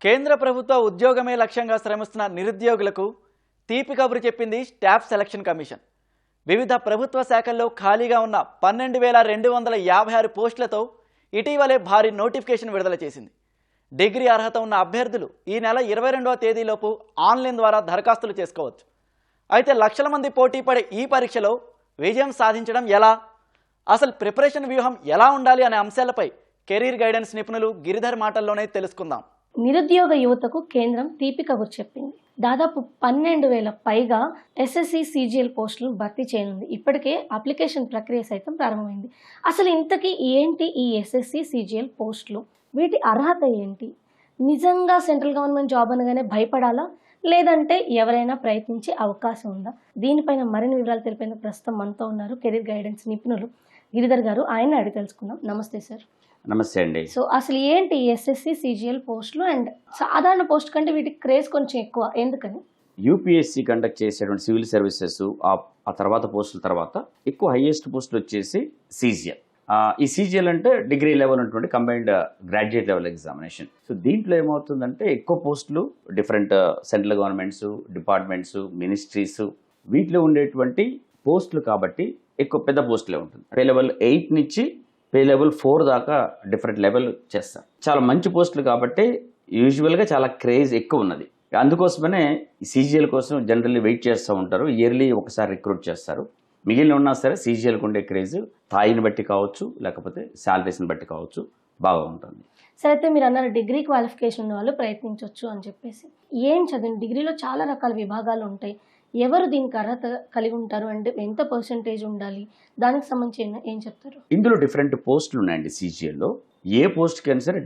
కేంద్ర ప్రభుత్వ ఉద్యోగమే లక్ష్యంగా శ్రమిస్తున్న నిరుద్యోగులకు తీపి కబురు చెప్పింది స్టాఫ్ సెలక్షన్ కమిషన్. వివిధ ప్రభుత్వ శాఖల్లో ఖాళీగా ఉన్న 12,256 పోస్టులతో ఇటీవలే భారీ నోటిఫికేషన్ విడుదల చేసింది. డిగ్రీ అర్హత ఉన్న అభ్యర్థులు ఈ నెల 22వ తేదీలోపు ఆన్లైన్ ద్వారా దరఖాస్తులు చేసుకోవచ్చు. అయితే లక్షల మంది పోటీ పడే ఈ పరీక్షలో విజయం సాధించడం ఎలా, అసలు ప్రిపరేషన్ వ్యూహం ఎలా ఉండాలి అనే అంశాలపై కెరీర్ గైడెన్స్ నిపుణులు గిరిధర్ మాటల్లోనే తెలుసుకుందాం. నిరుద్యోగ యువతకు కేంద్రం తీపి కబురు చెప్పింది. దాదాపు 12,000 పైగా ఎస్ఎస్సి సిజిఎల్ పోస్టులను భర్తీ చేయనుంది. ఇప్పటికే అప్లికేషన్ ప్రక్రియ సైతం ప్రారంభమైంది. అసలు ఇంతకీ ఏంటి ఈ ఎస్ఎస్సి సిజిఎల్ పోస్టులు, వీటి అర్హత ఏంటి, నిజంగా సెంట్రల్ గవర్నమెంట్ జాబ్ అనగానే భయపడాలా, లేదంటే ఎవరైనా ప్రయత్నించే అవకాశం ఉందా? దీనిపైన మరిన్ని వివరాలు తెలిపేందుకు ప్రస్తుతం మనతో ఉన్నారు కెరీర్ గైడెన్స్ నిపుణులు గిరిధర్ గారు. ఆయన అడిగి తెలుసుకుందాం. నమస్తే సార్. నమస్తే అండి. సో అసలు ఏంటి ఎస్ఎస్సి సిజిఎల్ పోస్టులు, అండ్ సాధారణ పోస్ట్ కంటే వీటికి క్రేజ్ కొంచెం ఎక్కువ, ఎందుకని? యూపీఎస్సీ కండక్ట్ చేసేటువంటి సివిల్ సర్వీసెస్ ఆ తర్వాత పోస్టుల తర్వాత ఎక్కువ హైయెస్ట్ పోస్టులు వచ్చేసి సిజిఎల్. ఈ సిజిఎల్ అంటే డిగ్రీ లెవెల్ ఉన్నటువంటి combined graduate level examination. So దీంట్లో ఏమవుతుందంటే ఎక్కువ పోస్టులు different central governments, departments, ministries వీటిలో ఉండేటువంటి పోస్టులు కాబట్టి ఎక్కువ పెద్ద పోస్టులే ఉంటుంది. పే లెవెల్ 8 నుంచి పే లెవెల్ 4 దాకా డిఫరెంట్ లెవెల్ చేస్తారు. చాలా మంచి పోస్టులు కాబట్టి యూజువల్గా చాలా క్రేజ్ ఎక్కువ ఉన్నది. అందుకోసమనే సిజిఎల్ కోసం జనరల్లీ వెయిట్ చేస్తూ ఉంటారు. ఇయర్లీ ఒకసారి రిక్రూట్ చేస్తారు. మిగిలిన ఉన్నా సరే సిజిఎల్కి ఉండే క్రేజ్ స్థాయిని బట్టి కావచ్చు, లేకపోతే శాలరీస్ని బట్టి కావచ్చు, బాగా ఉంటుంది. సరే, అయితే మీరు అన్నారు డిగ్రీ క్వాలిఫికేషన్ ఉన్న వాళ్ళు ప్రయత్నించవచ్చు అని చెప్పేసి. ఏం చదివింది? డిగ్రీలో చాలా రకాల విభాగాలు ఉంటాయి. ఎవరు దీనికి అర్హత కలిగి ఉంటారు, అంటే ఎంత పర్సెంటేజ్ ఉండాలి, దానికి సంబంధించి ఏం చెప్తారు? ఇందులో డిఫరెంట్ పోస్టులు ఉన్నాయండి. సిజిఎల్లో ఏ పోస్ట్కి అయినా సరే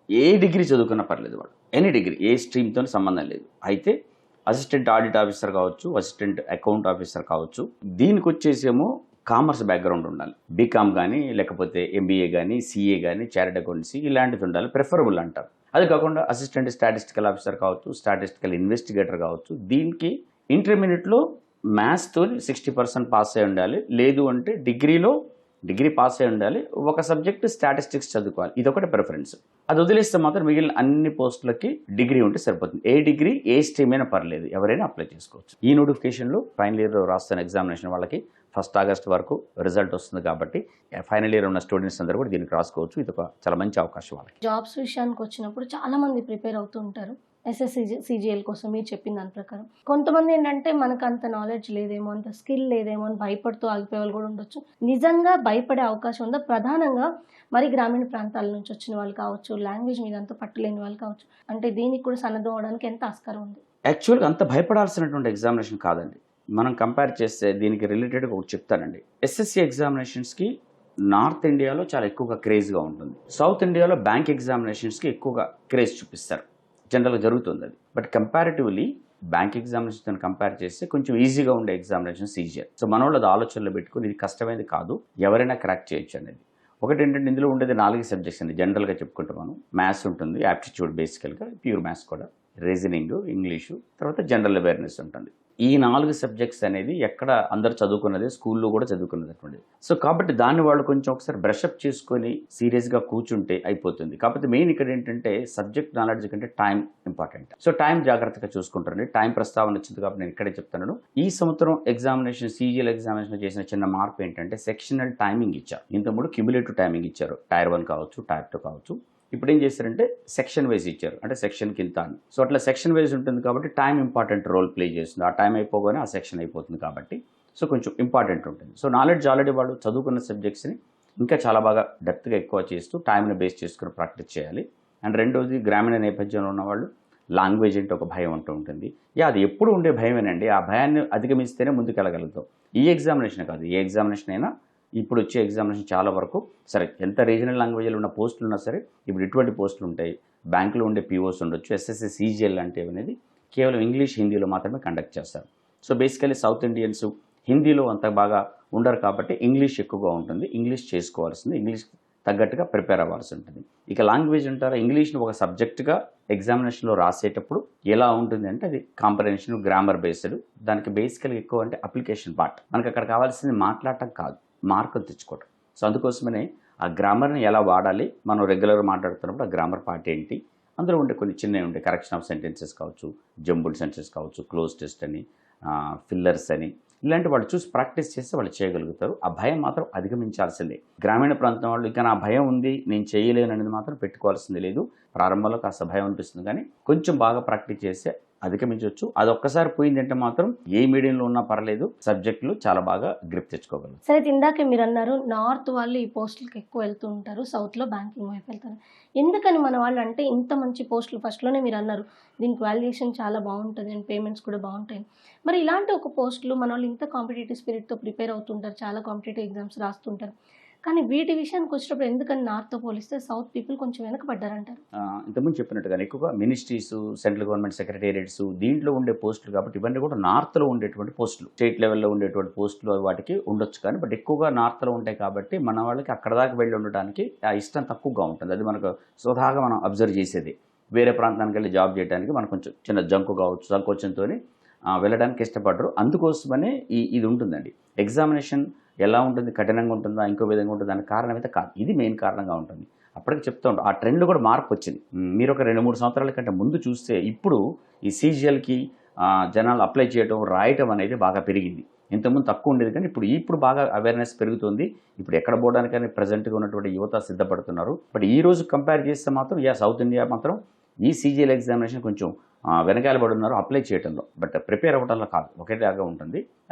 ఏ డిగ్రీ చదువుకున్నా పర్లేదు, వాడు ఎనీ డిగ్రీ, ఏ స్ట్రీమ్తో సంబంధం లేదు. అయితే అసిస్టెంట్ ఆడిట్ ఆఫీసర్ కావచ్చు, అసిస్టెంట్ అకౌంట్ ఆఫీసర్ కావచ్చు. దీనికి వచ్చేసేమో కామర్స్ బ్యాక్గ్రౌండ్ ఉండాలి. బీకామ్ కానీ, లేకపోతే ఎంబీఏ కానీ, సిఏ కానీ, చార్టెడ్ అకౌంటెన్సీ ఇలాంటిది ఉండాలి, ప్రిఫరబుల్ అంటారు. అది కాకుండా అసిస్టెంట్ స్టాటిస్టికల్ ఆఫీసర్ కావచ్చు, స్టాటిస్టికల్ ఇన్వెస్టిగేటర్ కావచ్చు. దీనికి ఇంటర్మీడియట్లో మ్యాథ్స్తో 60% పాస్ అయి ఉండాలి. లేదు అంటే డిగ్రీ పాస్ అయి ఉండాలి. ఒక సబ్జెక్ట్ స్టాటిస్టిక్స్ చదువుకోవాలి. ఇదొకటి ప్రిఫరెన్స్. అది వదిలేస్తే మాత్రం మిగిలిన అన్ని పోస్టులకి డిగ్రీ ఉంటే సరిపోతుంది. ఏ డిగ్రీ, ఏ స్ట్రీమ్ అయినా పర్లేదు, ఎవరైనా అప్లై చేసుకోవచ్చు. ఈ నోటిఫికేషన్లో ఫైనల్ ఇయర్ రాస్తున్న ఎగ్జామినేషన్ వాళ్ళకి 1 ఆగస్ట్ వరకు రిజల్ట్ వస్తుంది కాబట్టి ఫైనల్ ఇయర్ ఉన్న స్టూడెంట్స్ అందరూ కూడా దీనికి రాసుకోవచ్చు. ఇది ఒక చాలా మంచి అవకాశం వాళ్ళకి. జాబ్స్ విషయానికి వచ్చినప్పుడు చాలా మంది ప్రిపేర్ అవుతూ ఉంటారు ఎస్ఎస్సి సిజిఎల్ కోసం. మీరు చెప్పిన దాని ప్రకారం కొంతమంది ఏంటంటే మనకు అంత నాలెడ్జ్ లేదేమో, అంత స్కిల్ లేదేమో అని భయపడుతూ ఆగిపోయే వాళ్ళు కూడా ఉండొచ్చు. నిజంగా భయపడే అవకాశం ఉందా? ప్రధానంగా మరి గ్రామీణ ప్రాంతాల నుంచి వచ్చిన వాళ్ళు కావచ్చు, లాంగ్వేజ్ మీద అంత పట్టులేని వాళ్ళు కావచ్చు, అంటే దీనికి కూడా సన్నద్ధం అవడానికి ఎంత ఆస్కారం ఉంది? యాక్చువల్గా అంత భయపడాల్సినటువంటి ఎగ్జామినేషన్ కాదండి. మనం కంపేర్ చేస్తే దీనికి రిలేటెడ్గా ఒకటి చెప్తానండి. ఎస్ఎస్సి ఎగ్జామినేషన్స్కి నార్త్ ఇండియాలో చాలా ఎక్కువగా క్రేజ్గా ఉంటుంది. సౌత్ ఇండియాలో బ్యాంక్ ఎగ్జామినేషన్స్కి ఎక్కువగా క్రేజ్ చూపిస్తారు. జనరల్గా జరుగుతుంది అది. But comparatively bank examination compare చేస్తే కొంచెం ఈజీగా ఉండే ఎగ్జామినేషన్ సిజిఎల్. సో మన వాళ్ళు అది ఆలోచనలో పెట్టుకుని ఇది కష్టమైనది కాదు, ఎవరైనా క్రాక్ చేయొచ్చు అనేది. ఒకటి ఏంటంటే ఇందులో ఉండేది 4 సబ్జెక్ట్స్ అండి. జనరల్గా చెప్పుకుంటాం మనం. మ్యాథ్స్ ఉంటుంది, యాప్టిట్యూడ్ బేసికల్గా, ప్యూర్ మ్యాథ్స్ కూడా, రీజనింగ్, ఇంగ్లీషు, తర్వాత జనరల్ అవేర్నెస్ ఉంటుంది. ఈ 4 సబ్జెక్ట్స్ అనేది ఎక్కడ అందరు చదువుకున్నదే, స్కూల్లో కూడా చదువుకున్నది అటువంటిది. సో కాబట్టి దాన్ని వాళ్ళు కొంచెం ఒకసారి బ్రషప్ చేసుకొని సీరియస్గా కూర్చుంటే అయిపోతుంది. కాకపోతే మెయిన్ ఇక్కడ ఏంటంటే సబ్జెక్ట్ నాలెడ్జ్ కంటే టైం ఇంపార్టెంట్. సో టైం జాగ్రత్తగా చూసుకుంటారండి. టైం ప్రస్తావన వచ్చింది కాబట్టి నేను ఇక్కడే చెప్తాను. ఈ సంవత్సరం ఎగ్జామినేషన్ సిజిఎల్ ఎగ్జామినేషన్ చేసిన చిన్న మార్పు ఏంటంటే సెక్షనల్ టైమింగ్ ఇచ్చారు. ఇంతకుముందు క్యుములేటివ్ టైమింగ్ ఇచ్చారు. టైర్ 1 కావచ్చు, టైర్ 2 కావచ్చు. ఇప్పుడు ఏం చేస్తారంటే సెక్షన్ వైజ్ ఇచ్చారు, అంటే సెక్షన్కి ఇంత అని. సో అట్లా సెక్షన్ వైజ్ ఉంటుంది కాబట్టి టైం ఇంపార్టెంట్ రోల్ ప్లే చేస్తుంది. ఆ టైం అయిపోగానే ఆ సెక్షన్ అయిపోతుంది కాబట్టి సో కొంచెం ఇంపార్టెంట్ ఉంటుంది. సో నాలెడ్జ్ ఆల్రెడీ వాళ్ళు చదువుకున్న సబ్జెక్ట్స్ని ఇంకా చాలా బాగా డెప్త్గా ఎక్కువ చేస్తూ టైంని బేస్ చేసుకుని ప్రాక్టీస్ చేయాలి. అండ్ రెండోది గ్రామీణ నేపథ్యంలో ఉన్నవాళ్ళు లాంగ్వేజ్ అంటే ఒక భయం అంటూ ఉంటుంది. అది ఎప్పుడు ఉండే భయమేనండి. ఆ భయాన్ని అధిగమిస్తేనే ముందుకు వెళ్ళగలుగుతాం. ఈ ఎగ్జామినేషన్ కాదు, ఏ ఎగ్జామినేషన్ అయినా ఇప్పుడు వచ్చే ఎగ్జామినేషన్ చాలా వరకు సరే ఎంత రీజనల్ లాంగ్వేజ్లో ఉన్న పోస్టులు ఉన్నా సరే ఇప్పుడు ఇటువంటి పోస్టులు ఉంటాయి. బ్యాంకులో ఉండే పీఓస్ ఉండొచ్చు. ఎస్ఎస్సి సిజిఎల్ అంటే అనేది కేవలం ఇంగ్లీష్, హిందీలో మాత్రమే కండక్ట్ చేస్తారు. సో బేసికలీ సౌత్ ఇండియన్స్ హిందీలో అంత బాగా ఉండరు కాబట్టి ఇంగ్లీష్ ఎక్కువగా ఉంటుంది. ఇంగ్లీష్ చేసుకోవాల్సింది, ఇంగ్లీష్ తగ్గట్టుగా ప్రిపేర్ అవ్వాల్సి ఉంటుంది. ఇక లాంగ్వేజ్ అంటారా, ఇంగ్లీష్ని ఒక సబ్జెక్టుగా ఎగ్జామినేషన్లో రాసేటప్పుడు ఎలా ఉంటుంది అంటే అది కాంప్రహెన్షన్, గ్రామర్ బేస్డ్. దానికి బేసికల్గా ఎక్కువ అంటే అప్లికేషన్ పార్ట్. మనకు అక్కడ కావాల్సింది మాట్లాడటం కాదు, మార్కులు తెచ్చుకోవటం. సో అందుకోసమనే ఆ గ్రామర్ని ఎలా వాడాలి, మనం రెగ్యులర్గా మాట్లాడుతున్నప్పుడు ఆ గ్రామర్ పార్ట్ ఏంటి, అందులో ఉండే కొన్ని చిన్నవి ఉండే కరెక్షన్ ఆఫ్ సెంటెన్సెస్ కావచ్చు, జంబుల్ సెంటెన్సెస్ కావచ్చు, క్లోజ్ టెస్ట్ అని, ఫిల్లర్స్ అని, ఇలాంటి వాళ్ళు చూసి ప్రాక్టీస్ చేస్తే వాళ్ళు చేయగలుగుతారు. ఆ భయం మాత్రం అధిగమించాల్సిందే. గ్రామీణ ప్రాంతం వాళ్ళు ఇక నా భయం ఉంది, నేను చేయలేను అనేది మాత్రం పెట్టుకోవాల్సింది లేదు. ప్రారంభంలో కాస్త భయం అనిపిస్తుంది, కానీ కొంచెం బాగా ప్రాక్టీస్ చేస్తే అధిగమించవచ్చు. అది ఒక్కసారి పోయిందంటే మాత్రం ఏ మీడియంలో ఉన్నా పర్లేదు, సబ్జెక్టులు చాలా బాగా గ్రిప్ తెచ్చుకోగలరు. సరే, ఇందాకే మీరు అన్నారు నార్త్ వాళ్ళు ఈ పోస్టులకు ఎక్కువ వెళ్తూ ఉంటారు, సౌత్లో బ్యాంకింగ్ వైపు వెళ్తారు. ఎందుకని మన వాళ్ళు అంటే ఇంత మంచి పోస్టులు ఫస్ట్లోనే మీరు అన్నారు దీనికి వాల్యుయేషన్ చాలా బాగుంటుంది అండ్ పేమెంట్స్ కూడా బాగుంటాయి. మరి ఇలాంటి ఒక పోస్టులు మన వాళ్ళు ఇంత కాంపిటేటివ్ స్పిరిట్తో ప్రిపేర్ అవుతుంటారు, చాలా కాంపిటేటివ్ ఎగ్జామ్స్ రాస్తుంటారు, కానీ వీటి విషయానికి వచ్చినప్పుడు ఎందుకని నార్త్తో పోలిస్తే సౌత్ పీపుల్ కొంచెం వెనకబడ్డారంటారు? ఇంతకుముందు చెప్పినట్టుగా ఎక్కువగా మినిస్ట్రీస్, సెంట్రల్ గవర్నమెంట్ సెక్రటేరియట్స్, దీంట్లో ఉండే పోస్టులు కాబట్టి ఇవన్నీ కూడా నార్త్లో ఉండేటువంటి పోస్టులు. స్టేట్ లెవెల్లో ఉండేటువంటి పోస్టులు వాటికి ఉండొచ్చు, కానీ బట్ ఎక్కువగా నార్త్లో ఉంటాయి కాబట్టి మన వాళ్ళకి అక్కడ దాకా వెళ్ళి ఉండడానికి ఆ ఇష్టం తక్కువగా ఉంటుంది. అది మనకు స్వతహాగా మనం అబ్జర్వ్ చేసేది. వేరే ప్రాంతానికి వెళ్ళి జాబ్ చేయడానికి మనకు కొంచెం చిన్న జంకు కావచ్చు, సంకోచంతో వెళ్ళడానికి ఇష్టపడరు. అందుకోసమనే ఇది ఉంటుందండి. ఎగ్జామినేషన్ ఎలా ఉంటుంది, కఠినంగా ఉంటుందా, ఇంకో విధంగా ఉంటుందా అనే కారణం అయితే కాదు, ఇది మెయిన్ కారణంగా ఉంటుంది. అప్పటికి చెప్తూ ఉంటాం, ఆ ట్రెండ్ కూడా మార్పు వచ్చింది. మీరు ఒక 2-3 సంవత్సరాల కంటే ముందు చూస్తే ఇప్పుడు ఈ సీజీఎల్కి జనాలు అప్లై చేయడం, రాయటం అనేది బాగా పెరిగింది. ఇంతకుముందు తక్కువ ఉండేది, కానీ ఇప్పుడు బాగా అవేర్నెస్ పెరుగుతుంది. ఇప్పుడు ఎక్కడ పోవడానికని ప్రజెంట్గా ఉన్నటువంటి యువత సిద్ధపడుతున్నారు. బట్ ఈ రోజు కంపేర్ చేస్తే మాత్రం సౌత్ ఇండియా మాత్రం ఈ సీజీఎల్ ఎగ్జామినేషన్ కొంచెం వెనకాలబడి ఉన్నారు అప్లై చేయడంలో, బట్ ప్రిపేర్ అవ్వడంలో కాదు, ఒకేలాగా ఉంటుంది.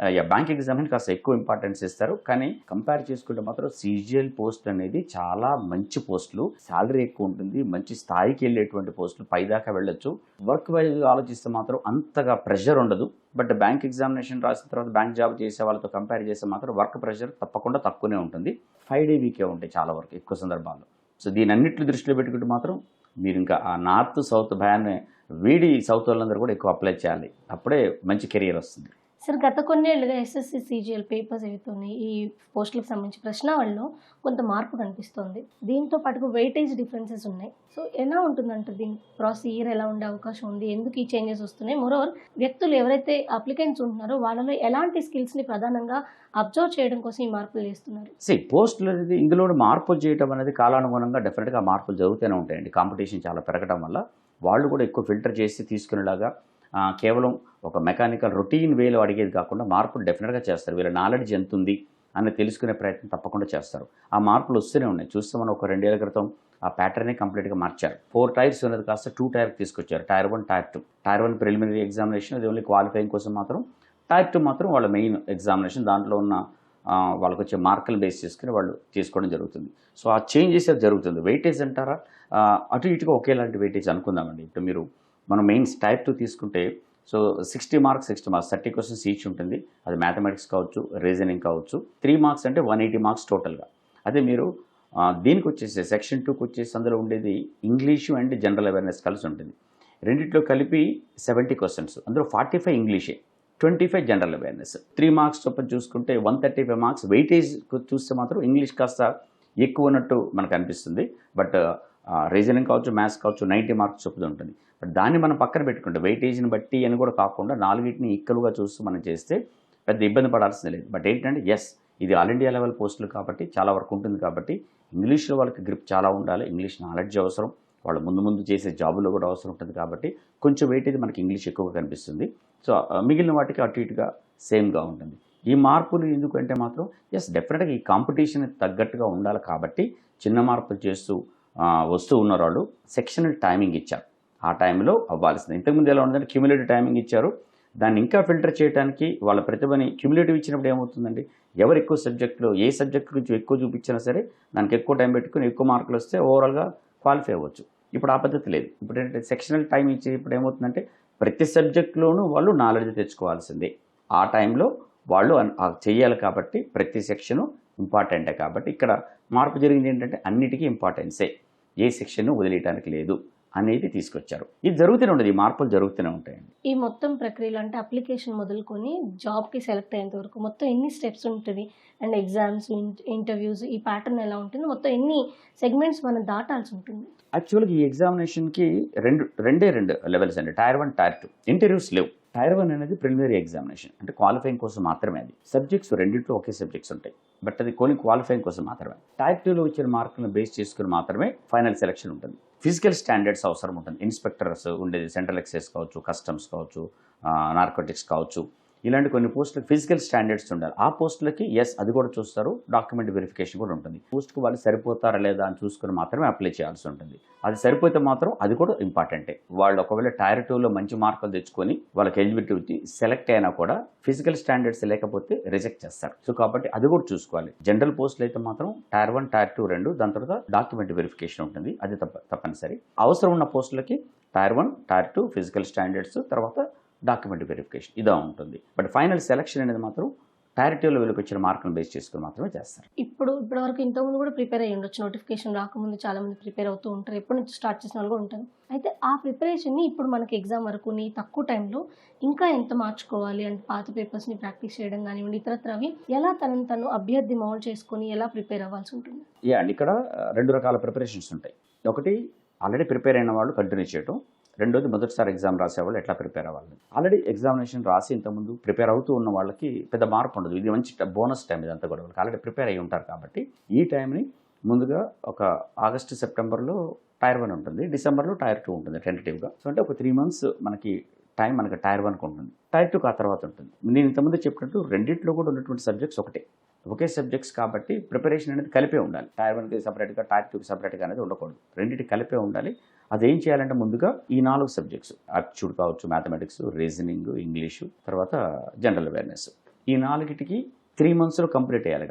బ్యాంక్ ఎగ్జామినేషన్ కాస్త ఎక్కువ ఇంపార్టెన్స్ ఇస్తారు, కానీ కంపేర్ చేసుకుంటే మాత్రం సీజీఎల్ పోస్ట్ అనేది చాలా మంచి పోస్టులు, శాలరీ ఎక్కువ ఉంటుంది, మంచి స్థాయికి వెళ్ళేటువంటి పోస్టులు, పైదాకా వెళ్ళొచ్చు. వర్క్ వైజ్ ఆలోచిస్తే మాత్రం అంతగా ప్రెషర్ ఉండదు. బట్ బ్యాంక్ ఎగ్జామినేషన్ రాసిన తర్వాత బ్యాంక్ జాబ్ చేసే వాళ్ళతో కంపేర్ చేస్తే మాత్రం వర్క్ ప్రెషర్ తప్పకుండా తక్కువనే ఉంటుంది. 5 day వీకే ఉంటాయి చాలా వరకు ఎక్కువ సందర్భాల్లో. సో దీని అన్నింటిని దృష్టిలో పెట్టుకుంటే మాత్రం మీరు ఇంకా ఆ నార్త్ సౌత్ భయాన్ని వీడి సౌత్ వాళ్ళందరూ కూడా ఎక్కువ అప్లై చేయాలి, అప్పుడే మంచి కెరియర్ వస్తుంది. సార్, గత కొన్నేళ్లుగా ఎస్ఎస్సి సీజీఎల్ పేపర్స్ ఏవైతున్నాయి ఈ పోస్టులకు సంబంధించి ప్రశ్నావళిలో కొంత మార్పు కనిపిస్తుంది. దీంతో పాటుగా వెయిటేజ్ డిఫరెన్సెస్ ఉన్నాయి. సో ఎలా ఉంటుందంటే దీని ప్రొసీజర్ ఎలా ఉండే అవకాశం ఉంది, ఎందుకు ఈ చేంజెస్ వస్తున్నాయి, మోరోవర్ వ్యక్తులు ఎవరైతే అప్లికెంట్స్ ఉంటున్నారో వాళ్ళలో ఎలాంటి స్కిల్స్ని ప్రధానంగా అబ్జర్వ్ చేయడం కోసం ఈ మార్పులు చేస్తున్నారు? పోస్టులు అనేది ఇందులో మార్పులు చేయడం అనేది కాలానుగుణంగా డెఫినెట్గా మార్పులు జరుగుతూనే ఉంటాయండి. కాంపిటీషన్ చాలా పెరగడం వల్ల వాళ్ళు కూడా ఎక్కువ ఫిల్టర్ చేసి తీసుకునేలాగా కేవలం ఒక మెకానికల్ రొటీన్ వేలో అడిగేది కాకుండా మార్పులు డెఫినెట్గా చేస్తారు. వీళ్ళ నాలెడ్జ్ ఎంత ఉంది అని తెలుసుకునే ప్రయత్నం తప్పకుండా చేస్తారు. ఆ మార్పులు వస్తూనే ఉన్నాయి. చూస్తే మనం ఒక 2 ఏళ్ల క్రితం ఆ ప్యాటర్నే కంప్లీట్గా మార్చారు. 4 టైర్స్ ఉన్నది కాస్త 2 టైర్కి తీసుకొచ్చారు. Tier 1, tier 2. Tier 1 preliminary examination, అది ఓన్లీ క్వాలిఫైయింగ్ కోసం మాత్రం. టైర్ 2 మాత్రం వాళ్ళ మెయిన్ ఎగ్జామినేషన్, దాంట్లో ఉన్న వాళ్ళకి వచ్చే మార్కులు బేస్ చేసుకుని వాళ్ళు తీసుకోవడం జరుగుతుంది. సో ఆ చేంజెస్ జరుగుతుంది. వెయిటేజ్ అంటారా, అటు ఇటుగా ఒకేలాంటి వెయిటేజ్ అనుకుందామండి. ఇప్పుడు మనం మెయిన్స్ టైర్ 2 తీసుకుంటే సో 60 మార్క్స్ 30 క్వశ్చన్స్ ఈచ్ ఉంటుంది. అది మ్యాథమెటిక్స్ కావచ్చు, రీజనింగ్ కావచ్చు. 3 మార్క్స్ అంటే 180 మార్క్స్ టోటల్గా. అదే మీరు దీనికి వచ్చేసి సెక్షన్ 2కి వచ్చేసి అందులో ఉండేది ఇంగ్లీషు అండ్ జనరల్ అవేర్నెస్ కలిసి ఉంటుంది. రెండిట్లో కలిపి 70 క్వశ్చన్స్, అందులో 45 ఇంగ్లీషే, 25 జనరల్ అవేర్నెస్. 3 మార్క్స్ చొప్పున చూసుకుంటే 135 మార్క్స్. వెయిటేజ్ చూస్తే మాత్రం ఇంగ్లీష్ కాస్త ఎక్కువ ఉన్నట్టు మనకు అనిపిస్తుంది. బట్ రీజనింగ్ కావచ్చు, మ్యాథ్స్ కావచ్చు 90 మార్క్స్ చొప్పున ఉంటుంది. బట్ దాన్ని మనం పక్కన పెట్టుకుంటే వెయిటేజ్ని బట్టి అని కూడా కాకుండా 4టిని ఈక్వల్గా చూస్తూ మనం చేస్తే పెద్ద ఇబ్బంది పడాల్సింది లేదు. బట్ ఏంటంటే ఇది ఆల్ ఇండియా లెవెల్ పోస్టులు కాబట్టి చాలా వరకు ఉంటుంది కాబట్టి ఇంగ్లీష్లో వాళ్ళకి గ్రిప్ చాలా ఉండాలి. ఇంగ్లీష్ నాలెడ్జ్ అవసరం, వాళ్ళు ముందు చేసే జాబులో కూడా అవసరం ఉంటుంది కాబట్టి కొంచెం వెయిటేజ్ మనకి ఇంగ్లీష్ ఎక్కువగా కనిపిస్తుంది. సో మిగిలిన వాటికి అటు ఇటుగా సేమ్గా ఉంటుంది. ఈ మార్పులు ఎందుకంటే మాత్రం డెఫినెట్గా ఈ కాంపిటీషన్ తగ్గట్టుగా ఉండాలి కాబట్టి చిన్న మార్పులు చేస్తూ వస్తూ ఉన్న వాళ్ళు సెక్షనల్ టైమింగ్ ఇచ్చారు. ఆ టైంలో అవ్వాల్సింది. ఇంతకుముందు ఎలా ఉందంటే క్యూములేటివ్ టైమింగ్ ఇచ్చారు. దాన్ని ఇంకా ఫిల్టర్ చేయడానికి వాళ్ళ ప్రతిభని క్యూములేటివ్ ఇచ్చినప్పుడు ఏమవుతుందండి, ఎవరు ఎక్కువ సబ్జెక్టులో ఏ సబ్జెక్ట్ గురించి ఎక్కువ చూపించినా సరే దానికి ఎక్కువ టైం పెట్టుకుని ఎక్కువ మార్కులు వస్తే ఓవరాల్గా క్వాలిఫై అవ్వచ్చు. ఇప్పుడు ఆ పద్ధతి లేదు. ఇప్పుడు ఏంటంటే సెక్షనల్ టైం ఇచ్చి ఇప్పుడు ఏమవుతుందంటే ప్రతి సబ్జెక్టులోనూ వాళ్ళు నాలెడ్జ్ తెచ్చుకోవాల్సిందే. ఆ టైంలో వాళ్ళు చెయ్యాలి కాబట్టి ప్రతి సెక్షను ఇంపార్టెంటే కాబట్టి ఇక్కడ మార్పు జరిగింది ఏంటంటే అన్నిటికీ ఇంపార్టెన్సే, ఏ సెక్షన్ను వదిలేయడానికి లేదు అనేది తీసుకొచ్చారు. ఇది జరుగుతూనే ఉండదు, ఈ మార్పులు జరుగుతూనే ఉంటాయండి. ఈ మొత్తం ప్రక్రియలో అంటే అప్లికేషన్ మొదలుకొని జాబ్కి సెలెక్ట్ అయ్యేంత వరకు మొత్తం ఎన్ని స్టెప్స్ ఉంటుంది అండ్ ఎగ్జామ్స్, ఇంటర్వ్యూస్, ఈ ప్యాటర్న్ ఎలా ఉంటుంది, మొత్తం ఎన్ని సెగ్మెంట్స్ మనం దాటాల్సి ఉంటుంది? యాక్చువల్గా ఈ ఎగ్జామినేషన్కి రెండు లెవెల్స్ అండి, టైర్ 1 టైర్ 2. ఇంటర్వ్యూస్ లేవు. టైర్ 1 అనేది ప్రిలిమినరీ ఎగ్జామినేషన్, అంటే క్వాలిఫైయింగ్ కోసం మాత్రమే. అది సబ్జెక్ట్స్ రెండింటిలో ఒకే సబ్జెక్ట్స్ ఉంటాయి, బట్ అది కొన్ని క్వాలిఫైయింగ్ కోసం మాత్రమే. టైర్ 2లో వచ్చిన మార్కులను బేస్ చేసుకుని మాత్రమే ఫైనల్ సెలక్షన్ ఉంటుంది. ఫిజికల్ స్టాండర్డ్స్ అవసరం ఉంటుంది. ఇన్స్పెక్టర్స్ ఉండేది, సెంట్రల్ ఎక్సైజ్ కావచ్చు, కస్టమ్స్ కావచ్చు, నార్కోటిక్స్ కావచ్చు, ఇలాంటి కొన్ని పోస్టులకు ఫిజికల్ స్టాండర్డ్స్ ఉండాలి. ఆ పోస్టులకి అది కూడా చూస్తారు. డాక్యుమెంట్ వెరిఫికేషన్ కూడా ఉంటుంది. పోస్ట్కి వాళ్ళు సరిపోతారా లేదా అని చూసుకుని మాత్రమే అప్లై చేయాల్సి ఉంటుంది. అది సరిపోతే మాత్రం అది కూడా ఇంపార్టెంటే. వాళ్ళు ఒకవేళ టైర్ 2లో మంచి మార్కులు తెచ్చుకొని వాళ్ళకి ఎలిజిబిలిటీ సెలెక్ట్ అయినా కూడా ఫిజికల్ స్టాండర్డ్స్ లేకపోతే రిజెక్ట్ చేస్తారు. సో కాబట్టి అది కూడా చూసుకోవాలి. జనరల్ పోస్టులు అయితే మాత్రం టైర్ 1 టైర్ 2 రెండు, దాని తర్వాత డాక్యుమెంట్ వెరిఫికేషన్ ఉంటుంది, అది తప్పనిసరి. అవసరం ఉన్న పోస్టులకి టైర్ 1 టైర్ 2 ఫిజికల్ స్టాండర్డ్స్, తర్వాత డాక్యుమెంట్ వెరిఫికేషన్ ఇదా ఉంటుంది. బట్ ఫైనల్ సెలక్షన్ అనేది మాత్రం టైర్ 2లో వీళ్ళకి వచ్చిన మార్కులను బేస్ చేసుకుని మాత్రమే చేస్తారు. ఇప్పటివరకు ఇంతకుముందు కూడా ప్రిపేర్ అయ్యి ఉండొచ్చు. నోటిఫికేషన్ రాకముందు చాలా మంది ప్రిపేర్ అవుతూ ఉంటారు. ఎప్పటి నుంచి స్టార్ట్ చేసిన వాళ్ళు కూడా ఉంటారు. అయితే ఆ ప్రిపరేషన్ని ఇప్పుడు మనకి ఎగ్జామ్ వరకు తక్కువ టైంలో ఇంకా ఎంత మార్చుకోవాలి అంటే పాత పేపర్స్ని ప్రాక్టీస్ చేయడం కానివ్వండి, ఇతరత్రవి ఎలా తను అభ్యర్థి మౌల్డ్ చేసుకొని ఎలా ప్రిపేర్ అవ్వాల్సి ఉంటుంది? అండి, ఇక్కడ 2 రకాల ప్రిపరేషన్స్ ఉంటాయి. ఒకటి ఆల్రెడీ ప్రిపేర్ అయిన వాళ్ళు కంటిన్యూ చేయడం, రెండోది మొదటిసారి ఎగ్జామ్ రాసేవాళ్ళు ఎట్లా ప్రిపేర్ అవ్వాలి. ఆల్రెడీ ఎగ్జామినేషన్ రాసి ఇంతకుముందు ప్రిపేర్ అవుతూ ఉన్న వాళ్ళకి పెద్ద మార్పు ఉండదు. ఇది మంచి బోనస్ టైం, ఇదంతా కూడా వాళ్ళకి ఆల్రెడీ ప్రిపేర్ అయ్యి ఉంటారు కాబట్టి ఈ టైంని ముందుగా ఒక ఆగస్టు సెప్టెంబర్లో టైర్ 1 ఉంటుంది, డిసెంబర్లో టైర్ 2 ఉంటుంది టెంటేటివ్గా. సో అంటే ఒక 3 months మనకి టైం మనకి టైర్ 1కి ఉంటుంది, టైర్ 2కి ఆ తర్వాత ఉంటుంది. నేను ఇంతకుముందు చెప్పినట్టు రెండింటిలో కూడా ఉన్నటువంటి సబ్జెక్ట్స్ ఒకే సబ్జెక్ట్స్ కాబట్టి ప్రిపరేషన్ అనేది కలిపే ఉండాలి. టైర్ 1కి సపరేట్గా టైర్ 2కి సపరేట్గా అనేది ఉండకూడదు, రెండింటికి కలిపే ఉండాలి. అదేం చేయాలంటే ముందుగా ఈ 4 సబ్జెక్ట్స్, యాప్టిట్యూడ్ కావచ్చు, మ్యాథమెటిక్స్, రీజనింగ్, ఇంగ్లీషు, తర్వాత జనరల్ అవేర్నెస్, ఈ 4టికి 3 monthsలో కంప్లీట్ అయ్యాలి.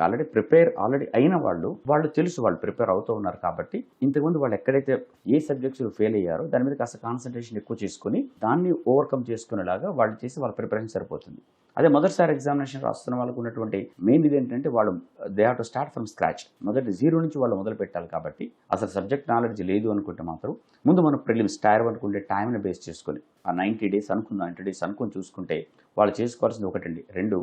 ఆల్రెడీ అయిన వాళ్ళు తెలుసు, వాళ్ళు ప్రిపేర్ అవుతూ ఉన్నారు కాబట్టి ఇంతకుముందు వాళ్ళు ఎక్కడైతే ఏ సబ్జెక్ట్స్లో ఫెయిల్ అయ్యారో దాని మీద కాస్త కాన్సన్ట్రేషన్ ఎక్కువ చేసుకుని దాన్ని ఓవర్కమ్ చేసుకునేలాగా వాళ్ళు చేసి వాళ్ళ ప్రిపరేషన్ సరిపోతుంది. అదే మొదటిసారి ఎగ్జామినేషన్ రాస్తున్న వాళ్ళకు ఉన్నటువంటి మెయిన్ ఇది ఏంటంటే వాళ్ళు they have to start from scratch. మొదటి 0 నుంచి వాళ్ళు మొదలు పెట్టాలి కాబట్టి అసలు సబ్జెక్ట్ నాలెడ్జ్ లేదు అనుకుంటే మాత్రం ముందు మనం ప్రిలిమ్స్ టైర్ 1కు ఉండే టైంని బేస్ చేసుకొని ఆ 90 days అనుకుని చూసుకుంటే వాళ్ళు చేసుకోవాల్సింది ఒకటండి, 2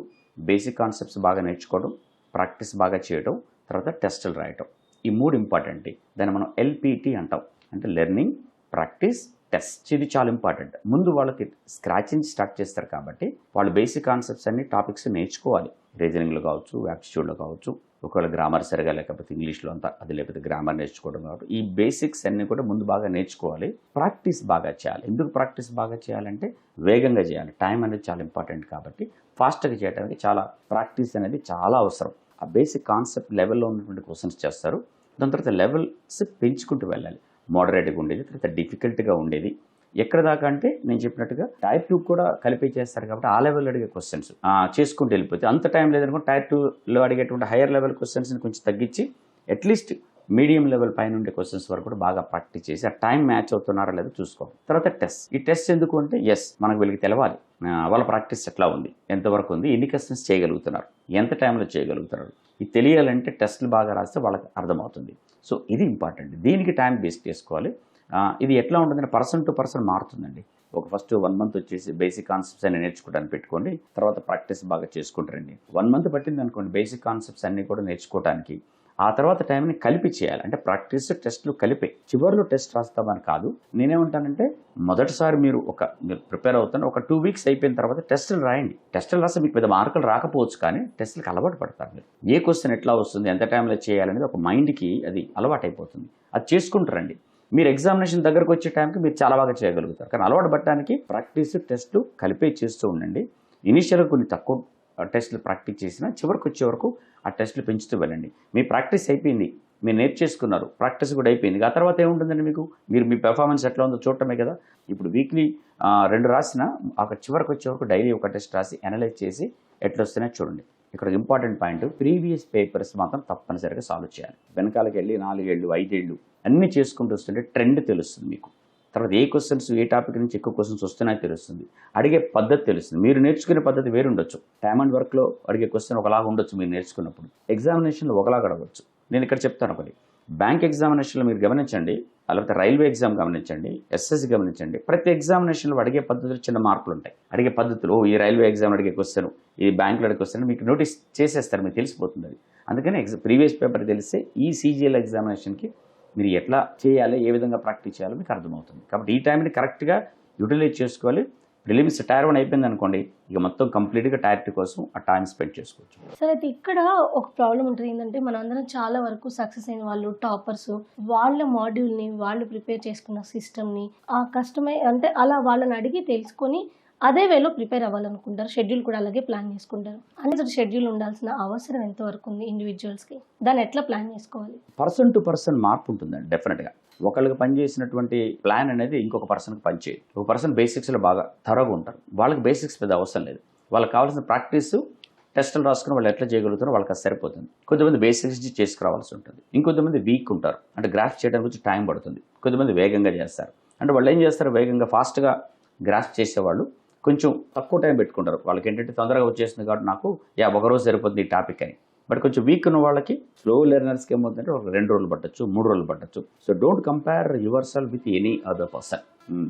బేసిక్ కాన్సెప్ట్స్ బాగా నేర్చుకోవడం, ప్రాక్టీస్ బాగా చేయడం, తర్వాత టెస్టులు రాయటం. ఈ 3 ఇంపార్టెంట్. దాన్ని మనం LPT అంటాం, అంటే లెర్నింగ్, ప్రాక్టీస్, టెస్ట్. ఇది చాలా ఇంపార్టెంట్. ముందు వాళ్ళకి స్క్రాచ్ నుంచి స్టార్ట్ చేస్తారు కాబట్టి వాళ్ళు బేసిక్ కాన్సెప్ట్స్ అన్ని టాపిక్స్ నేర్చుకోవాలి. రీజనింగ్లో కావచ్చు, యాప్టిట్యూడ్లో కావచ్చు, ఒకవేళ గ్రామర్ సరిగా లేకపోతే ఇంగ్లీష్లో అంతా అది, లేకపోతే గ్రామర్ నేర్చుకోవడం కాబట్టి ఈ బేసిక్స్ అన్నీ కూడా ముందు బాగా నేర్చుకోవాలి. ప్రాక్టీస్ బాగా చేయాలి. ఎందుకు ప్రాక్టీస్ బాగా చేయాలంటే వేగంగా చేయాలి. టైం అనేది చాలా ఇంపార్టెంట్ కాబట్టి ఫాస్ట్గా చేయడానికి ప్రాక్టీస్ అనేది చాలా అవసరం. ఆ బేసిక్ కాన్సెప్ట్ లెవెల్లో ఉన్నటువంటి క్వశ్చన్స్ చేస్తారు, దాని తర్వాత లెవెల్స్ పెంచుకుంటూ వెళ్ళాలి. మోడరేట్గా ఉండేది, తర్వాత డిఫికల్ట్గా ఉండేది. ఎక్కడ దాకా అంటే నేను చెప్పినట్టుగా టైర్ 2 కూడా కలిపి చేస్తారు కాబట్టి ఆ లెవెల్లో అడిగే క్వశ్చన్స్ చేసుకుంటూ వెళ్ళిపోతే అంత టైం లేదనుకుంటే టైర్ 2లో అడిగేటువంటి హైయర్ లెవెల్ క్వశ్చన్స్ని కొంచెం తగ్గించి అట్లీస్ట్ మీడియం లెవెల్ పైన ఉండే క్వశ్చన్స్ వరకు కూడా బాగా ప్రాక్టీస్ చేసి ఆ టైం మ్యాచ్ అవుతున్నారా లేదో చూసుకోవాలి. తర్వాత టెస్ట్. ఈ టెస్ట్ ఎందుకు అంటే మనకు వీళ్ళకి తెలవాలి వాళ్ళ ప్రాక్టీస్ ఎట్లా ఉంది, ఎంతవరకు ఉంది, ఎన్ని క్వశ్చన్స్ చేయగలుగుతున్నారు, ఎంత టైంలో చేయగలుగుతున్నారు. ఇది తెలియాలంటే టెస్టులు బాగా రాస్తే వాళ్ళకి అర్థమవుతుంది. సో ఇది ఇంపార్టెంట్. దీనికి టైం బేస్ చేసుకోవాలి. ఇది ఎట్లా ఉంటుందంటే పర్సన్ టు పర్సన్ మారుతుందండి. ఫస్ట్ 1 month వచ్చేసి బేసిక్ కాన్సెప్ట్స్ అన్ని నేర్చుకోవడానికి పెట్టుకోండి, తర్వాత ప్రాక్టీస్ బాగా చేసుకుంటారండి. 1 month పట్టింది అనుకోండి బేసిక్ కాన్సెప్ట్స్ అన్నీ కూడా నేర్చుకోవడానికి. ఆ తర్వాత టైంని కలిపి చేయాలి, అంటే ప్రాక్టీస్ టెస్టులు కలిపే. చివరిలో టెస్ట్ రాస్తామని కాదు. నేనేమంటానంటే మొదటిసారి మీరు ప్రిపేర్ అవుతాను, ఒక 2 weeks అయిపోయిన తర్వాత టెస్టులు రాయండి. టెస్టులు రాస్తే మీకు పెద్ద మార్కులు రాకపోవచ్చు, కానీ టెస్టులకు అలవాటు పడతారు. మీరు ఏ క్వశ్చన్ ఎట్లా వస్తుంది, ఎంత టైంలో చేయాలనేది ఒక మైండ్కి అది అలవాటు అయిపోతుంది. అది చేసుకుంటారండి. మీరు ఎగ్జామినేషన్ దగ్గరకు వచ్చే టైంకి మీరు చాలా బాగా చేయగలుగుతారు. కానీ అలవాటు పడటానికి ప్రాక్టీస్ టెస్టు కలిపే చేస్తూ ఉండండి. ఇనీషియల్గా కొన్ని తక్కువ టెస్టులు ప్రాక్టీస్ చేసినా చివరికి వచ్చే వరకు ఆ టెస్టులు పెంచుతూ వెళ్ళండి. మీ ప్రాక్టీస్ అయిపోయింది, మీరు నేర్చేసుకున్నారు, ప్రాక్టీస్ కూడా అయిపోయింది. ఆ తర్వాత ఏముంటుందండి మీరు మీ పెర్ఫార్మెన్స్ ఎట్లా ఉందో చూడటమే కదా. ఇప్పుడు వీక్లీ 2 రాసినా చివరికి వచ్చే వరకు డైలీ ఒక టెస్ట్ రాసి అనలైజ్ చేసి ఎట్లా వస్తున్నాయో చూడండి. ఇక్కడ ఇంపార్టెంట్ పాయింట్, ప్రీవియస్ పేపర్స్ మాత్రం తప్పనిసరిగా సాల్వ్ చేయాలి. వెనకాలకి వెళ్ళి 4 ఏళ్ళు 5 ఏళ్ళు అన్నీ చేసుకుంటూ వస్తుంటే ట్రెండ్ తెలుస్తుంది మీకు. తర్వాత ఏ క్వశ్చన్స్ ఏ టాపిక్ నుంచి ఎక్కువ క్వశ్చన్స్ వస్తున్నాయో తెలుస్తుంది. అడిగే పద్ధతి తెలుస్తుంది. మీరు నేర్చుకునే పద్ధతి వేరు ఉండొచ్చు. టైమ్ అండ్ వర్క్లో అడిగే క్వశ్చన్ ఒకలాగా ఉండొచ్చు మీరు నేర్చుకున్నప్పుడు, ఎగ్జామినేషన్లో ఒకలాగా అడగవచ్చు. నేను ఇక్కడ చెప్తాను ఒకటి, బ్యాంక్ ఎగ్జామినేషన్లో మీరు గమనించండి, లేకపోతే రైల్వే ఎగ్జామ్ గమనించండి, ఎస్ఎస్సి గమనించండి. ప్రతి ఎగ్జామినేషన్లో అడిగే పద్ధతులు చిన్న మార్పులు ఉంటాయి. అడిగే పద్ధతులు ఈ రైల్వే ఎగ్జామ్ అడిగే క్వశ్చన్, ఈ బ్యాంకులో అడిగే క్వశ్చన్ మీకు నోటీస్ చేసేస్తారు, మీకు తెలిసిపోతుంది అది. అందుకని ప్రీవియస్ పేపర్ తెలిస్తే ఈ CGL ఎగ్జామినేషన్కి మీరు ఎట్లా చేయాలి, ఏ విధంగా ప్రాక్టీస్ చేయాలో మీకు అర్థమవుతుంది. కాబట్టి ఈ టైంని కరెక్ట్గా యూటిలైజ్ చేసుకోవాలి. ప్రిలిమ్స్ టైర్ 1 అయిపోయింది అనుకోండి, ఇక మొత్తం కంప్లీట్గా టైర్ 2 కోసం ఆ టైం స్పెండ్ చేసుకోవచ్చు. సరే అయితే ఇక్కడ ఒక ప్రాబ్లం ఉంటుంది ఏంటంటే, మనందరం చాలా వరకు సక్సెస్ అయిన వాళ్ళు టాపర్స్ వాళ్ళ మాడ్యూల్ని వాళ్ళు ప్రిపేర్ చేసుకున్న సిస్టమ్ని ఆ కస్టమై అంటే అలా వాళ్ళని అడిగి తెలుసుకొని అదే వేలో ప్రిపేర్ అవ్వాలనుకుంటారు. షెడ్యూల్ కూడా అలాగే ప్లాన్ చేసుకుంటారు. అనేది షెడ్యూల్ ఉండాల్సిన అవసరం ఎంతవరకు ఉంది ఇండివిజువల్స్కి? దాన్ని ఎట్లా ప్లాన్ చేసుకోవాలి? పర్సన్ టు పర్సన్ మార్పు ఉంటుందండి డెఫినెట్గా. ఒకళ్ళకి పనిచేసినటువంటి ప్లాన్ అనేది ఇంకొక పర్సన్కి పనిచేయదు. ఒక పర్సన్ బేసిక్స్లో బాగా థరోగా ఉంటారు, వాళ్ళకి బేసిక్స్ పెద్ద అవసరం లేదు. వాళ్ళకి కావాల్సిన ప్రాక్టీస్ టెస్టులు రాసుకుని వాళ్ళు ఎట్లా చేయగలుగుతారో వాళ్ళకి అది సరిపోతుంది. కొంతమంది బేసిక్స్ చేసుకురావాల్సి ఉంటుంది. ఇంకొంతమంది వీక్ ఉంటారు, అంటే గ్రాఫ్ చేయడానికి కొంచెం టైం పడుతుంది. కొంతమంది వేగంగా చేస్తారు, అంటే వాళ్ళు ఏం చేస్తారు, వేగంగా ఫాస్ట్గా గ్రాఫ్ చేసేవాళ్ళు కొంచెం తక్కువ టైం పెట్టుకుంటారు. వాళ్ళకి ఏంటంటే తొందరగా వచ్చేసింది కాబట్టి నాకు ఒకరోజు సరిపోతుంది ఈ టాపిక్ అని. బట్ కొంచెం వీక్ ఉన్న వాళ్ళకి, స్లో లెర్నర్స్కి ఏమవుతుందంటే ఒక 2 రోజులు పట్టచ్చు, 3 రోజులు పట్టచ్చు. So don't compare yourself with any other person.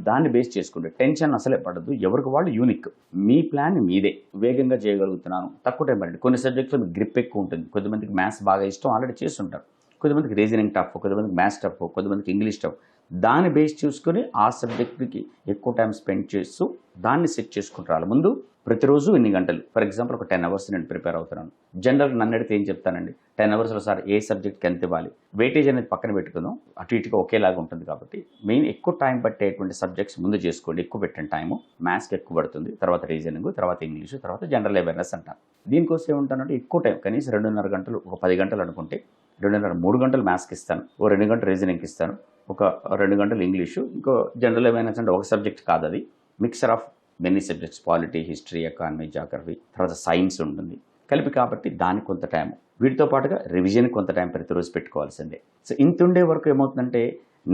దాన్ని బేస్ చేసుకుంటే టెన్షన్ అసలే పడద్దు. ఎవరికి వాళ్ళు యూనిక్. మీ ప్లాన్ మీదే. వేగంగా చేయగలుగుతున్నాను, తక్కువ టైం పడండి. కొన్ని సబ్జెక్ట్స్లో మీకు గ్రిప్ ఎక్కువ ఉంటుంది. కొంతమందికి మ్యాథ్స్ బాగా ఇష్టం, ఆల్రెడీ చేస్తుంటారు. కొంతమందికి రీజనింగ్ టఫ్, కొంతమందికి మ్యాథ్స్ టఫ్, కొంతమందికి ఇంగ్లీష్ టఫ్. దాన్ని బేస్ చూసుకొని ఆ సబ్జెక్ట్కి ఎక్కువ టైం స్పెండ్ చేస్తూ దాన్ని సెట్ చేసుకుంటారు. ముందు ప్రతిరోజు ఇన్ని గంటలు, ఫర్ ఎగ్జాంపుల్ ఒక 10 అవర్స్ నేను ప్రిపేర్ అవుతున్నాను. జనరల్ నన్ను అడిగితే ఏం చెప్తానండి, 10 అవర్స్లో సార్ ఏ సబ్జెక్ట్కి ఎంత ఇవ్వాలి, వెయిటేజ్ అనేది పక్కన పెట్టుకుందాం, అటు ఇటుగా ఒకేలాగా ఉంటుంది. కాబట్టి మెయిన్ ఎక్కువ టైం పట్టేటువంటి సబ్జెక్ట్స్ ముందు చేసుకోండి. ఎక్కువ పెట్టండి టైము. మ్యాథ్స్కి ఎక్కువ పడుతుంది, తర్వాత రీజనింగ్, తర్వాత ఇంగ్లీషు, తర్వాత జనరల్ అవేర్నెస్ అంటారు. దీనికోసం ఏముంటానంటే ఎక్కువ టైం, కనీసం 2.5 గంటలు, ఒక 10 గంటలు అనుకుంటే 2.5 3 గంటలు మ్యాథ్స్కి ఇస్తాను, ఓ 2 గంటలు రీజనింగ్కి ఇస్తాను, ఒక 2 గంటలు ఇంగ్లీషు, ఇంకో జనరల్ అవేర్నెస్ అంటే ఒక సబ్జెక్ట్ కాదు, అది mixer of many subjects, polity, history, economy, geography, తర్వాత సైన్స్ ఉంటుంది కలిపి. కాబట్టి దానికి కొంత టైం, వీటితో పాటుగా రివిజన్ కొంత టైం ప్రతిరోజు పెట్టుకోవాల్సిందే. సో ఇంత ఉండే వరకు ఏమవుతుందంటే,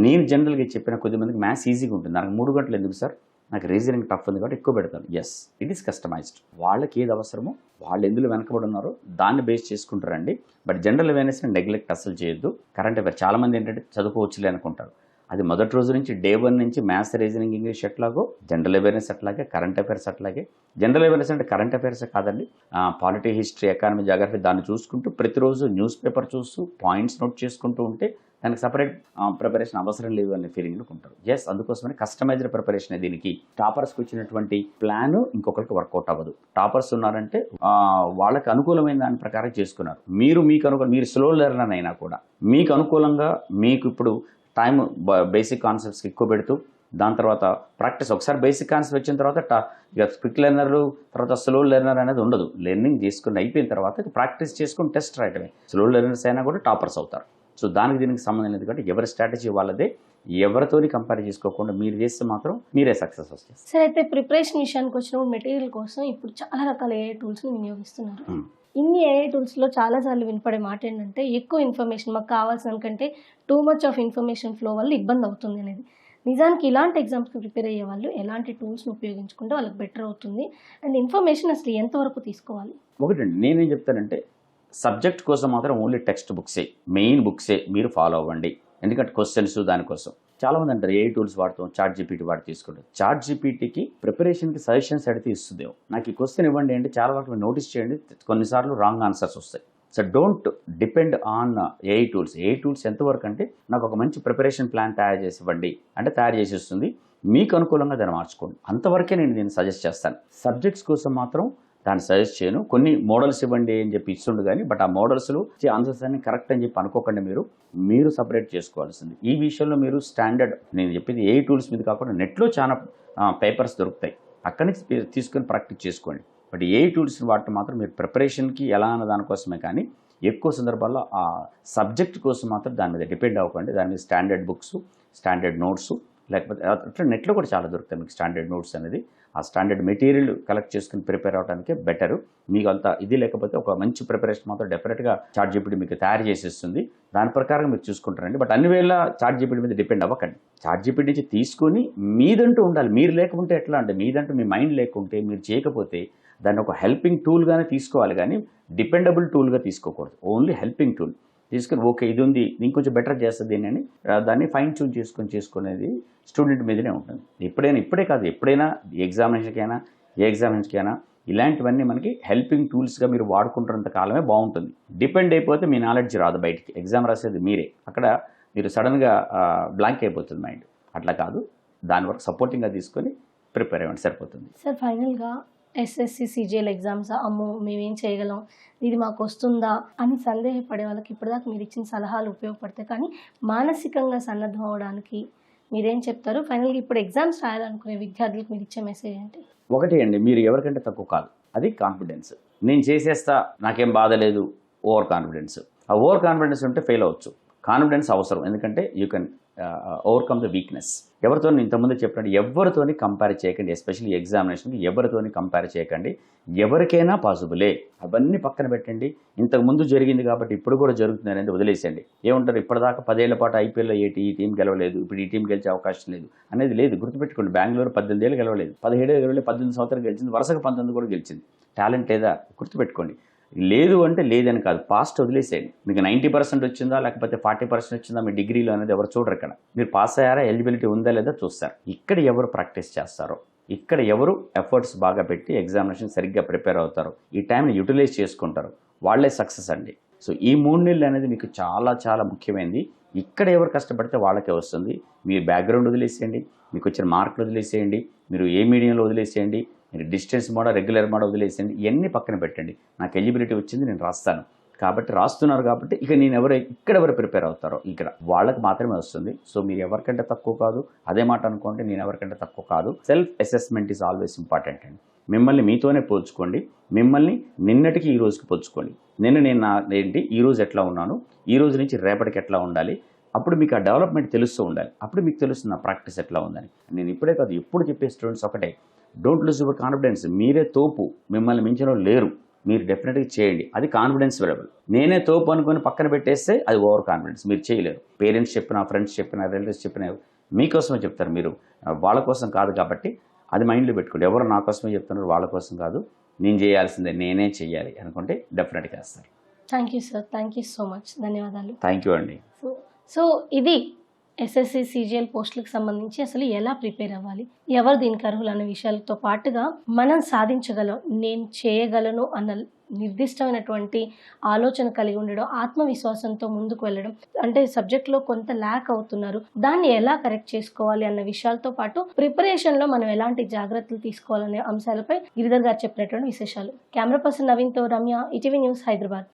నేను జనరల్గా చెప్పిన కొద్దిమందికి మ్యాథ్స్ ఈజీగా ఉంటుంది, నాకు 3 గంటలు ఎందుకు సార్, నాకు రీజనింగ్ టఫ్ ఉంది కాబట్టి ఎక్కువ పెడతాను. Yes, it is customised. వాళ్ళకి ఏది అవసరమో, వాళ్ళు ఎందులో వెనకబడి ఉన్నారో దాన్ని బేస్ చేసుకుంటారండి. బట్ జనరల్ అవేర్నెస్ని నెగ్లెక్ట్ అసలు చేయొద్దు. కరెంట్ అఫేర్ చాలామంది ఏంటంటే చదువుకోవచ్చులే అనుకుంటారు. అది మొదటి రోజు నుంచి డే 1 నుంచి మ్యాథ్స్, రీజనింగ్, ఇంగ్లీష్ ఎట్లాగో జనరల్ అవేర్నెస్ అట్లాగే, కరెంట్ అఫైర్స్ అట్లాగే. జనరల్ అవేర్నెస్ అంటే కరెంట్ అఫైర్స్ కాదండి, పాలిటీ, హిస్టరీ, ఎకానమీ, జాగ్రఫీ దాన్ని చూసుకుంటూ ప్రతిరోజు న్యూస్ పేపర్ చూస్తూ పాయింట్స్ నోట్ చేసుకుంటూ ఉంటే దానికి సపరేట్ ప్రిపరేషన్ అవసరం లేదు అనే ఫీలింగ్లో ఉంటారు. ఎస్, అందుకోసమని కస్టమైజ్డ్ ప్రిపరేషన్. దీనికి టాపర్స్కి వచ్చినటువంటి ప్లాన్ ఇంకొకరికి వర్కౌట్ అవ్వదు. టాపర్స్ ఉన్నారంటే వాళ్ళకి అనుకూలమైన దాని ప్రకారం చేసుకున్నారు. మీకు అనుకూలం, మీరు స్లో లెర్నర్ అయినా కూడా మీకు అనుకూలంగా, మీకు ఇప్పుడు టైం బేసిక్ కాన్సెప్ట్స్కి ఎక్కువ పెడుతూ, దాని తర్వాత ప్రాక్టీస్. ఒకసారి బేసిక్ కాన్సెప్ట్ వచ్చిన తర్వాత ఇక క్విక్ లెర్నర్, తర్వాత స్లో లెర్నర్ అనేది ఉండదు. లెర్నింగ్ చేసుకుని అయిపోయిన తర్వాత ప్రాక్టీస్ చేసుకుని టెస్ట్ రాయటమే. స్లో లెర్నర్స్ అయినా కూడా టాపర్స్ అవుతారు. సో దానికి దీనికి సంబంధం లేదు. కాబట్టి ఎవరి స్ట్రాటజీ వాళ్ళదే. ఎవరితోని కంపేర్ చేసుకోకుండా మీరు చేస్తే మాత్రం మీరే సక్సెస్ వస్తారు. సరే అయితే ప్రిపరేషన్ విషయానికి వచ్చినప్పుడు మెటీరియల్ కోసం ఇప్పుడు చాలా రకాల ఏఐ టూల్స్ని వినియోగిస్తున్నారు. ఇన్ని ఏఐ టూల్స్లో చాలాసార్లు వినపడే మాట ఏంటంటే, ఎక్కువ ఇన్ఫర్మేషన్ మాకు కావాల్సిన కంటే too much of information flow వల్ల ఇబ్బంది అవుతుంది అనేది. నిజానికి ఇలాంటి ఎగ్జామ్స్కి ప్రిపేర్ అయ్యే వాళ్ళు ఎలాంటి టూల్స్ని ఉపయోగించుకుంటే వాళ్ళకి బెటర్ అవుతుంది, అండ్ ఇన్ఫర్మేషన్ అసలు ఎంతవరకు తీసుకోవాలి? ఒకటండి, నేనేం చెప్తానంటే, సబ్జెక్ట్ కోసం మాత్రం ఓన్లీ టెక్స్ట్ బుక్సే, మెయిన్ బుక్సే మీరు ఫాలో అవ్వండి. ఎందుకంటే క్వశ్చన్స్ దానికోసం చాలామంది అంటారు ఏఐ టూల్స్ వాడతాం, చాట్ జీపీటీ వాడి తీసుకుంటాం. చాట్ జీపీటీకి ప్రిపరేషన్కి సజెషన్స్ అడిగితే ఇస్తుందేమో, నాకు ఈ క్వశ్చన్ ఇవ్వండి అంటే చాలా వరకు నోటీస్ చేయండి, కొన్నిసార్లు రాంగ్ ఆన్సర్స్ వస్తాయి. So don't depend on AI tools. AI tools ఎంతవరకు అంటే, నాకు ఒక మంచి ప్రిపరేషన్ ప్లాన్ తయారు చేసి ఇవ్వండి అంటే తయారు చేసి ఇస్తుంది, మీకు అనుకూలంగా దాన్ని మార్చుకోండి. అంతవరకే నేను దీన్ని సజెస్ట్ చేస్తాను. సబ్జెక్ట్స్ కోసం మాత్రం దాన్ని సజెస్ట్ చేయను. కొన్ని మోడల్స్ ఇవ్వండి అని చెప్పి ఇస్తుండు కానీ, బట్ ఆ మోడల్స్లో ఆన్సర్స్ అన్ని కరెక్ట్ అని చెప్పి అనుకోకండి. మీరు సపరేట్ చేసుకోవాల్సింది. ఈ విషయంలో మీరు స్టాండర్డ్, నేను చెప్పింది ఏ టూల్స్ మీద కాకుండా నెట్లో చాలా పేపర్స్ దొరుకుతాయి, అక్కడి నుంచి తీసుకొని ప్రాక్టీస్ చేసుకోండి. బట్ ఏ టూల్స్ని వాడటం మాత్రం మీరు ప్రిపరేషన్కి ఎలా అన్న దానికోసమే కానీ, ఎక్కువ సందర్భాల్లో ఆ సబ్జెక్ట్ కోసం మాత్రం దాని మీద డిపెండ్ అవ్వకండి. దాని మీద స్టాండర్డ్ బుక్స్, స్టాండర్డ్ నోట్స్, లేకపోతే అట్లా నెట్లో కూడా చాలా దొరుకుతాయి మీకు స్టాండర్డ్ నోట్స్ అనేది. ఆ స్టాండర్డ్ మెటీరియల్ కలెక్ట్ చేసుకుని ప్రిపేర్ అవడానికి బెటరు. మీకు అంత ఇది లేకపోతే ఒక మంచి ప్రిపరేషన్ మాత్రం డెఫినెట్గా చాట్ జీపీటీ మీకు తయారు చేసేస్తుంది. దాని ప్రకారం మీరు చూసుకుంటారండి. బట్ అన్ని వేళ చాట్ జీపీటీ మీద డిపెండ్ అవ్వకండి. చాట్ జీపీటీ నుంచి తీసుకొని మీదంటూ ఉండాలి. మీరు లేకుంటే ఎట్లా అంటే, మీదంటూ మీ మైండ్ లేకుంటే, మీరు చేయకపోతే దాన్ని ఒక హెల్పింగ్ టూల్గానే తీసుకోవాలి కానీ డిపెండబుల్ టూల్గా తీసుకోకూడదు. ఓన్లీ హెల్పింగ్ టూల్ తీసుకుని, ఓకే ఇది ఉంది ఇంకొంచెం బెటర్ చేస్తుంది అని దాన్ని ఫైన్ ట్యూన్ చేసుకునేది స్టూడెంట్ మీదనే ఉంటుంది. ఇప్పుడే కాదు, ఎప్పుడైనా ఏ ఎగ్జామినేషన్కైనా ఇలాంటివన్నీ మనకి హెల్పింగ్ టూల్స్గా మీరు వాడుకుంటున్నంత కాలమే బాగుంటుంది. డిపెండ్ అయిపోతే మీ నాలెడ్జ్ రాదు బయటికి. ఎగ్జామ్ రాసేది మీరే. అక్కడ మీరు సడన్గా బ్లాంక్ అయిపోతుంది మైండ్. అట్లా కాదు, దాని వరకు సపోర్టింగ్గా తీసుకొని ప్రిపేర్ అవ్వండి, సరిపోతుంది. సార్ ఫైనల్గా ఎస్ఎస్సి సిజిఎల్ ఎగ్జామ్స్ అమ్మో మేమేం చేయగలం, ఇది మాకు వస్తుందా అని సందేహపడే వాళ్ళకి ఇప్పటిదాకా మీరు ఇచ్చిన సలహాలు ఉపయోగపడతాయి, కానీ మానసికంగా సన్నద్ధం అవడానికి మీరేం చెప్తారు? ఫైనల్గా ఇప్పుడు ఎగ్జామ్స్ రాయాలనుకునే విద్యార్థులకు మీరు ఇచ్చే మెసేజ్ ఏంటి? ఒకటి అండి, మీరు ఎవరికంటే తక్కువ కాదు, అది కాన్ఫిడెన్స్. నేను చేసేస్తా, నాకేం బాధ లేదు, ఓవర్ కాన్ఫిడెన్స్. ఆ ఓవర్ కాన్ఫిడెన్స్ ఉంటే ఫెయిల్ అవ్వచ్చు. కాన్ఫిడెన్స్ అవసరం, ఎందుకంటే you can overcome the weakness. ఎవరితో ఇంతకుముందు చెప్పినట్టు ఎవరితోని కంపేర్ చేయకండి, ఎస్పెషల్లీ ఎగ్జామినేషన్కి ఎవరితోని కంపేర్ చేయకండి. ఎవరికైనా పాసిబులే, అవన్నీ పక్కన పెట్టండి. ఇంతకుముందు జరిగింది కాబట్టి ఇప్పుడు కూడా జరుగుతుంది అనేది వదిలేసేయండి. ఏమంటారు, ఇప్పటిదాకా 10 ఏళ్ల పాటు ఐపీఎల్లో ఈ టీం గెలవలేదు, ఇప్పుడు ఈ టీం గెలిచే అవకాశం లేదు అనేది లేదు. గుర్తుపెట్టుకోండి, బెంగళూరు 18 ఏళ్ళు గెలవలేదు, 17 ఏళ్ళు గెలవలేదు, 18 సంవత్సరాలు గెలిచింది, వరుసగా 19 కూడా గెలిచింది. టాలెంట్ లేదా? గుర్తుపెట్టుకోండి. లేదు అంటే లేదని కాదు, పాస్ట్ వదిలేసేయండి. మీకు 90% వచ్చిందా లేకపోతే 40% వచ్చిందా మీ డిగ్రీలో అనేది ఎవరు చూడరు. ఇక్కడ మీరు పాస్ అయ్యారా, ఎలిజిబిలిటీ ఉందా లేదా చూస్తారు. ఇక్కడ ఎవరు ప్రాక్టీస్ చేస్తారో, ఇక్కడ ఎవరు ఎఫర్ట్స్ బాగా పెట్టి ఎగ్జామినేషన్ సరిగ్గా ప్రిపేర్ అవుతారో, ఈ టైంని యూటిలైజ్ చేసుకుంటారు, వాళ్ళే సక్సెస్ అండి. సో ఈ 3 నెలలు అనేది మీకు చాలా చాలా ముఖ్యమైనది. ఇక్కడ ఎవరు కష్టపడితే వాళ్ళకే వస్తుంది. మీరు బ్యాక్గ్రౌండ్ వదిలేసేయండి, మీకు వచ్చిన మార్కులు వదిలేసేయండి, మీరు ఏ మీడియంలో వదిలేసేయండి, మీరు డిస్టెన్స్ మోడా రెగ్యులర్ మోడా వదిలేసేయండి. ఇవన్నీ పక్కన పెట్టండి. నాకు ఎలిజిబిలిటీ వచ్చింది, నేను రాస్తాను కాబట్టి, రాస్తున్నారు కాబట్టి ఇక నేను ఇక్కడ ఎవరు ప్రిపేర్ అవుతారో ఇక్కడ వాళ్ళకి మాత్రమే వస్తుంది. సో మీరు ఎవరికంటే తక్కువ కాదు, అదే మాట అనుకోండి, నేను ఎవరికంటే తక్కువ కాదు. Self assessment is always important అండి. మిమ్మల్ని మీతోనే పోల్చుకోండి, మిమ్మల్ని నిన్నటికి ఈ రోజుకి పోల్చుకోండి. నేను ఈ రోజు ఎట్లా ఉన్నాను, ఈ రోజు నుంచి రేపటికి ఎట్లా ఉండాలి, అప్పుడు మీకు ఆ డెవలప్మెంట్ తెలుస్తూ ఉండాలి. అప్పుడు మీకు తెలుస్తుంది నా ప్రాక్టీస్ ఎట్లా ఉందని. నేను ఇప్పుడే కాదు ఎప్పుడు చెప్పే స్టూడెంట్స్ ఒకటే, డోంట్ లూజ్ యువర్ కాన్ఫిడెన్స్. మీరే తోపు, మిమ్మల్ని మించిన లేరు, మీరు డెఫినెట్గా చేయండి. అది కాన్ఫిడెన్స్ లెవెల్. నేనే తోపు అనుకొని పక్కన పెట్టేస్తే అది ఓవర్ కాన్ఫిడెన్స్, మీరు చేయలేరు. పేరెంట్స్ చెప్పినా, ఫ్రెండ్స్ చెప్పినా, రిలేటివ్స్ చెప్పినా మీకోసమే చెప్తారు, మీరు వాళ్ళ కోసం కాదు. కాబట్టి అది మైండ్లో పెట్టుకోండి. ఎవరు నా కోసమే చెప్తున్నారు, వాళ్ళ కోసం కాదు. నేను చేయాల్సిందే, నేనే చేయాలి అనుకుంటే డెఫినెట్గా వేస్తారు. Thank you sir, thank you so much, ధన్యవాదాలు. థ్యాంక్ యూ అండి. సో ఇది ఎస్ఎస్సి సిజిఎల్ పోస్టులకు సంబంధించి అసలు ఎలా ప్రిపేర్ అవ్వాలి, ఎవరు దీనికి అర్హులు అనే విషయాలతో పాటుగా మనం సాధించగలం, నేను చేయగలను అన్న నిర్దిష్టమైనటువంటి ఆలోచన కలిగి ఉండడం, ఆత్మవిశ్వాసంతో ముందుకు వెళ్ళడం, అంటే సబ్జెక్ట్లో కొంత ల్యాక్ అవుతున్నారు, దాన్ని ఎలా కరెక్ట్ చేసుకోవాలి అన్న విషయాలతో పాటు ప్రిపరేషన్లో మనం ఎలాంటి జాగ్రత్తలు తీసుకోవాలనే అంశాలపై గిరిధర్ గారు చెప్పినటువంటి విశేషాలు. కెమెరా పర్సన్ నవీన్తో రమ్య, ఈటీవీ న్యూస్, హైదరాబాద్.